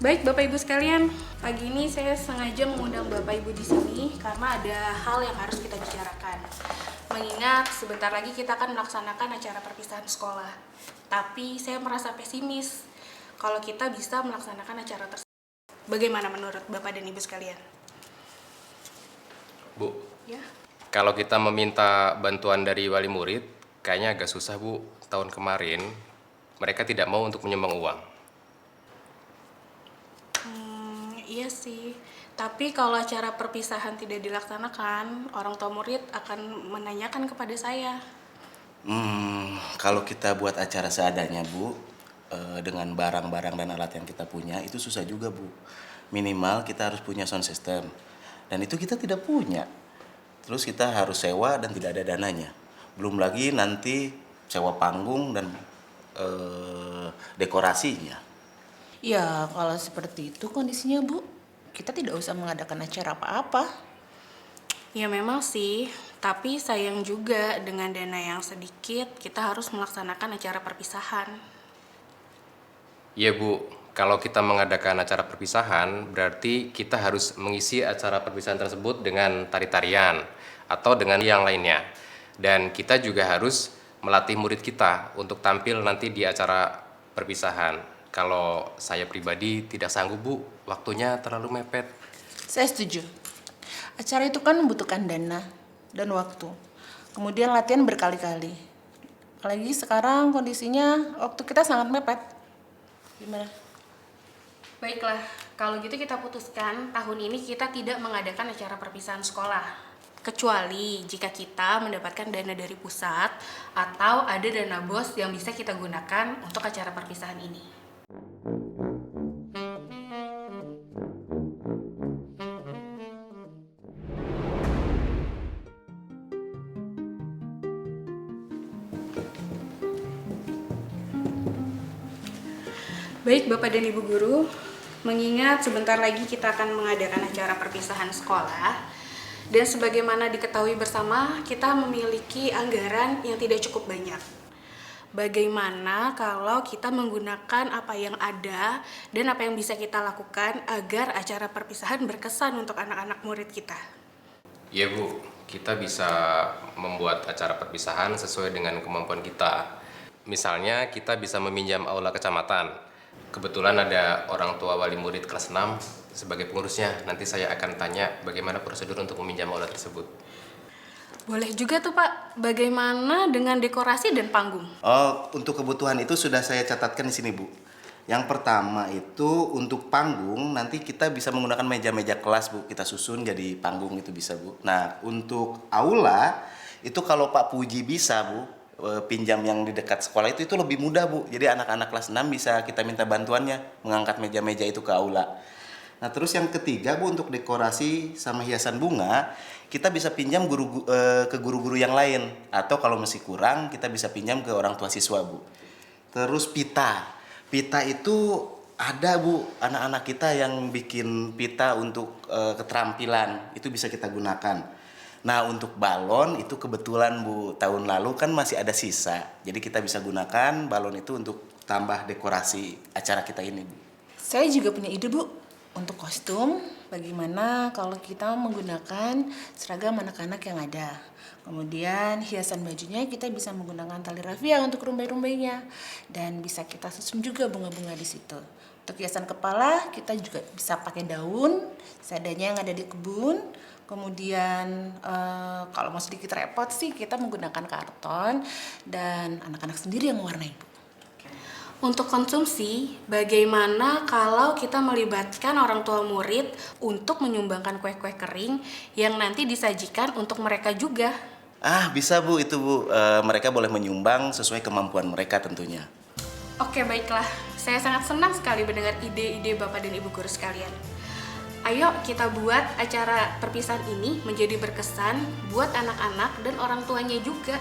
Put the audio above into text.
Baik Bapak Ibu sekalian, pagi ini saya sengaja mengundang Bapak Ibu di sini karena ada hal yang harus kita bicarakan. Mengingat sebentar lagi kita akan melaksanakan acara perpisahan sekolah. Tapi saya merasa pesimis kalau kita bisa melaksanakan acara tersebut. Bagaimana menurut Bapak dan Ibu sekalian? Bu, Ya. kalau kita meminta bantuan dari wali murid, kayaknya agak susah, Bu. Tahun kemarin, mereka tidak mau untuk menyumbang uang. Iya sih. Tapi kalau acara perpisahan tidak dilaksanakan, orang tua murid akan menanyakan kepada saya. Kalau kita buat acara seadanya, Bu, dengan barang-barang dan alat yang kita punya, itu susah juga, Bu. Minimal kita harus punya sound system. Dan itu kita tidak punya. Terus kita harus sewa dan tidak ada dananya. Belum lagi nanti sewa panggung dan dekorasinya. Ya, kalau seperti itu kondisinya, Bu, kita tidak usah mengadakan acara apa-apa. Ya memang sih, tapi sayang juga dengan dana yang sedikit, kita harus melaksanakan acara perpisahan. Iya, Bu. Kalau kita mengadakan acara perpisahan, berarti kita harus mengisi acara perpisahan tersebut dengan tari-tarian atau dengan yang lainnya. Dan kita juga harus melatih murid kita untuk tampil nanti di acara perpisahan. Kalau saya pribadi tidak sanggup, Bu. Waktunya terlalu mepet. Saya setuju. Acara itu kan membutuhkan dana dan waktu. Kemudian latihan berkali-kali. Apalagi sekarang kondisinya waktu kita sangat mepet. Gimana? Baiklah, kalau gitu kita putuskan tahun ini kita tidak mengadakan acara perpisahan sekolah. Kecuali jika kita mendapatkan dana dari pusat atau ada dana BOS yang bisa kita gunakan untuk acara perpisahan ini. Baik Bapak dan Ibu Guru, mengingat sebentar lagi kita akan mengadakan acara perpisahan sekolah, dan sebagaimana diketahui bersama, kita memiliki anggaran yang tidak cukup banyak. Bagaimana kalau kita menggunakan apa yang ada dan apa yang bisa kita lakukan agar acara perpisahan berkesan untuk anak-anak murid kita? Iya, Bu. Kita bisa membuat acara perpisahan sesuai dengan kemampuan kita. Misalnya, kita bisa meminjam aula kecamatan. Kebetulan ada orang tua wali murid kelas 6 sebagai pengurusnya. Nanti saya akan tanya bagaimana prosedur untuk meminjam aula tersebut. Boleh juga tuh Pak, bagaimana dengan dekorasi dan panggung? Oh, untuk kebutuhan itu sudah saya catatkan di sini, Bu. Yang pertama itu untuk panggung, nanti kita bisa menggunakan meja-meja kelas, Bu. Kita susun jadi panggung itu bisa, Bu. Nah, untuk aula, itu kalau Pak Puji bisa, Bu, pinjam yang di dekat sekolah itu lebih mudah, Bu. Jadi anak-anak kelas 6 bisa kita minta bantuannya mengangkat meja-meja itu ke aula. Nah, terus yang ketiga, Bu, untuk dekorasi sama hiasan bunga, kita bisa pinjam ke guru-guru yang lain, atau kalau masih kurang kita bisa pinjam ke orang tua siswa, Bu. Terus pita. Pita itu ada, Bu, anak-anak kita yang bikin pita untuk keterampilan. Itu bisa kita gunakan. Nah, untuk balon itu kebetulan, Bu, tahun lalu kan masih ada sisa. Jadi kita bisa gunakan balon itu untuk tambah dekorasi acara kita ini, Bu. Saya juga punya ide, Bu. Untuk kostum, bagaimana kalau kita menggunakan seragam anak-anak yang ada. Kemudian hiasan bajunya kita bisa menggunakan tali rafia untuk rumbai-rumbainya. Dan bisa kita susun juga bunga-bunga di situ. Untuk hiasan kepala, kita juga bisa pakai daun, seadanya yang ada di kebun. Kemudian kalau mau sedikit repot sih, kita menggunakan karton dan anak-anak sendiri yang mewarnai, Bu. Untuk konsumsi, bagaimana kalau kita melibatkan orang tua murid untuk menyumbangkan kue-kue kering yang nanti disajikan untuk mereka juga? Ah, bisa, Bu, itu, Bu. Mereka boleh menyumbang sesuai kemampuan mereka tentunya. Oke, baiklah. Saya sangat senang sekali mendengar ide-ide Bapak dan Ibu Guru sekalian. Ayo kita buat acara perpisahan ini menjadi berkesan buat anak-anak dan orang tuanya juga.